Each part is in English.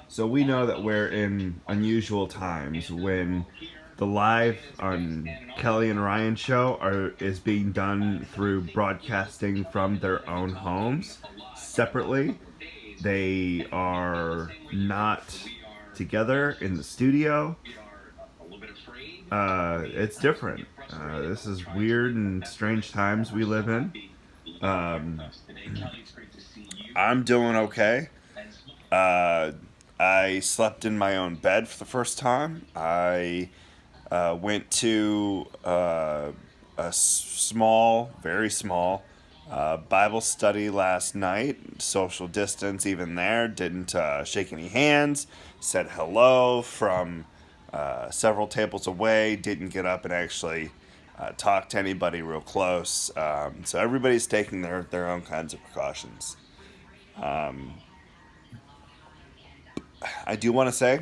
So we know that we're in unusual times when the live on Kelly and Ryan show is being done through broadcasting from their own homes separately. They are not together in the studio. It's different. This is weird and strange times we live in. Um, I'm doing okay. Uh, I slept in my own bed for the first time. I went to small, very small Bible study last night. Social distance, even there. Didn't shake any hands. Said hello from several tables away. Didn't get up and actually talk to anybody real close. So everybody's taking their own kinds of precautions. I do want to say,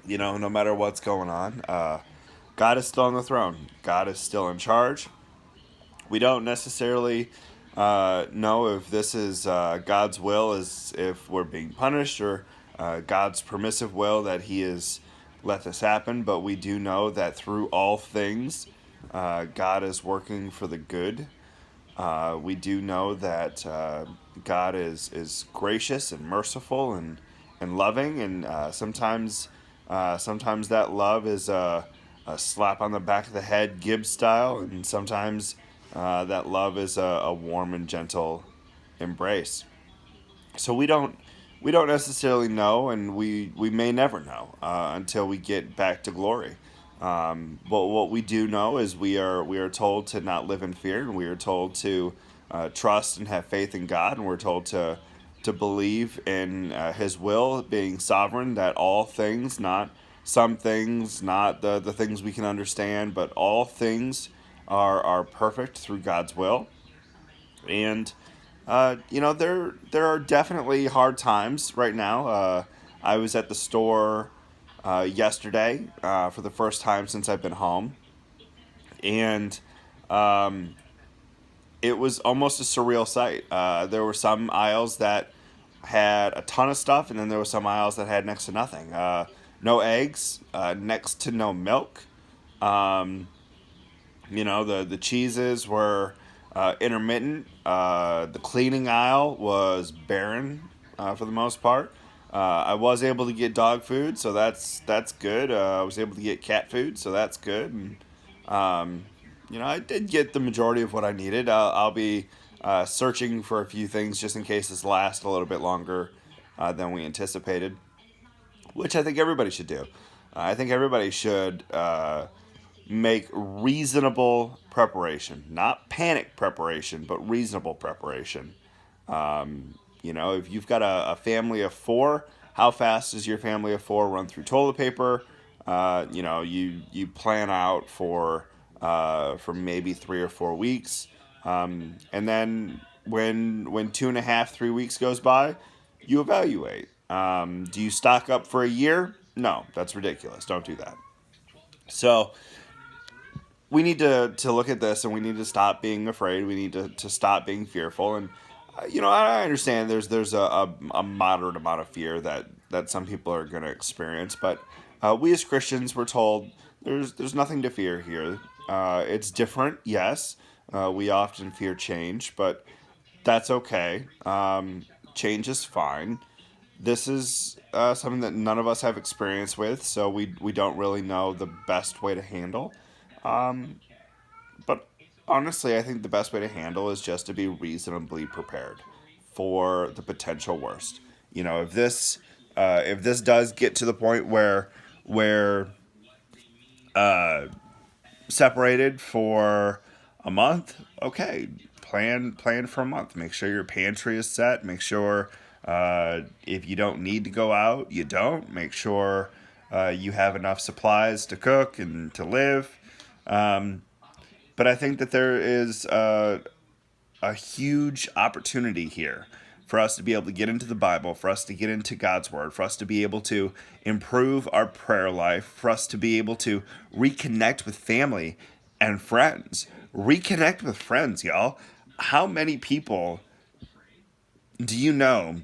no matter what's going on, God is still on the throne. God is still in charge. We don't necessarily know if this is God's will, as if we're being punished, or God's permissive will that He has let this happen. But we do know that through all things, God is working for the good. We do know that God is gracious and merciful and loving, and sometimes that love is a slap on the back of the head, Gibbs style, and sometimes that love is a warm and gentle embrace. So we don't necessarily know, and we may never know until we get back to glory. But what we do know is we are told to not live in fear, and we are told to trust and have faith in God, and we're told to believe in His will being sovereign, that all things, not some things, not the things we can understand, but all things are perfect through God's will. And there are definitely hard times right now. I was at the store yesterday for the first time since I've been home, and um, it was almost a surreal sight. There were some aisles that had a ton of stuff, and then there were some aisles that had next to nothing. No eggs, next to no milk. Um, the cheeses were intermittent. The cleaning aisle was barren for the most part. I was able to get dog food, so that's good. I was able to get cat food, so that's good. And I did get the majority of what I needed. I'll be searching for a few things just in case this lasts a little bit longer than we anticipated, which I think everybody should do. I think everybody should make reasonable preparation, not panic preparation, but reasonable preparation. If you've got a family of four, how fast does your family of four run through toilet paper? You plan out for maybe 3 or 4 weeks, and then when 2.5, 3 weeks goes by, you evaluate. Do you stock up for a year? No, that's ridiculous. Don't do that. So we need to look at this, and we need to stop being afraid. We need to stop being fearful. And I understand there's a moderate amount of fear that some people are going to experience, but we as Christians were told there's nothing to fear here. It's different, yes. We often fear change, but that's okay. Change is fine. This is something that none of us have experience with, so we don't really know the best way to handle. But honestly, I think the best way to handle is just to be reasonably prepared for the potential worst. If this does get to the point where we're separated for a month, okay, plan for a month. Make sure your pantry is set. Make sure if you don't need to go out, you don't. Make sure you have enough supplies to cook and to live. Um, but I think that there is a huge opportunity here for us to be able to get into the Bible, for us to get into God's Word, for us to be able to improve our prayer life, for us to be able to reconnect with family and friends. Reconnect with friends, y'all. How many people do you know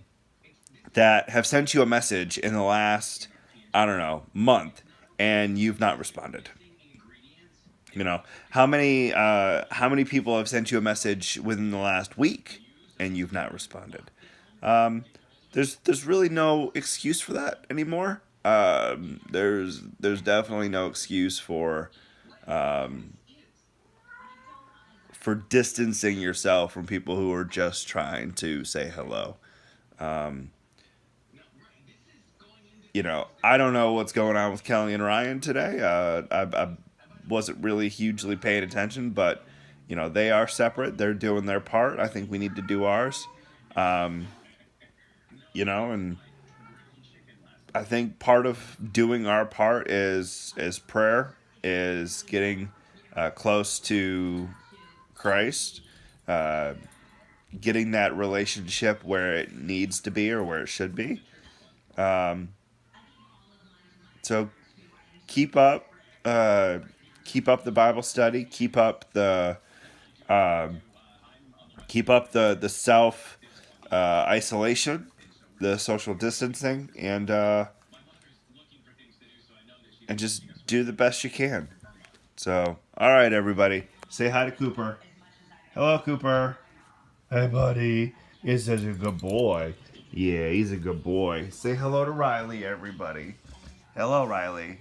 that have sent you a message in the last, I don't know, month, and you've not responded? How many people have sent you a message within the last week and you've not responded? There's really no excuse for that anymore. There's definitely no excuse for distancing yourself from people who are just trying to say hello. I don't know what's going on with Kelly and Ryan today. I wasn't really hugely paying attention, but they are separate. They're doing their part. I think we need to do ours. Um, and I think part of doing our part is prayer, is getting close to Christ, uh, getting that relationship where it needs to be or where it should be. Um, so keep up, uh, keep up the Bible study, um, keep up the self isolation, the social distancing, and just do the best you can. So, all right, everybody, say hi to Cooper. Hello, Cooper. Hey, buddy. He's such a good boy. Yeah, he's a good boy. Say hello to Riley, everybody. Hello, Riley.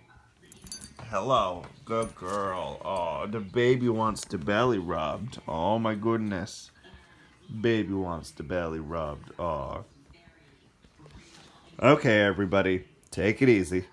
Hello. Good girl. Oh, the baby wants the belly rubbed. Oh, my goodness. Baby wants the belly rubbed. Oh. Okay, everybody. Take it easy.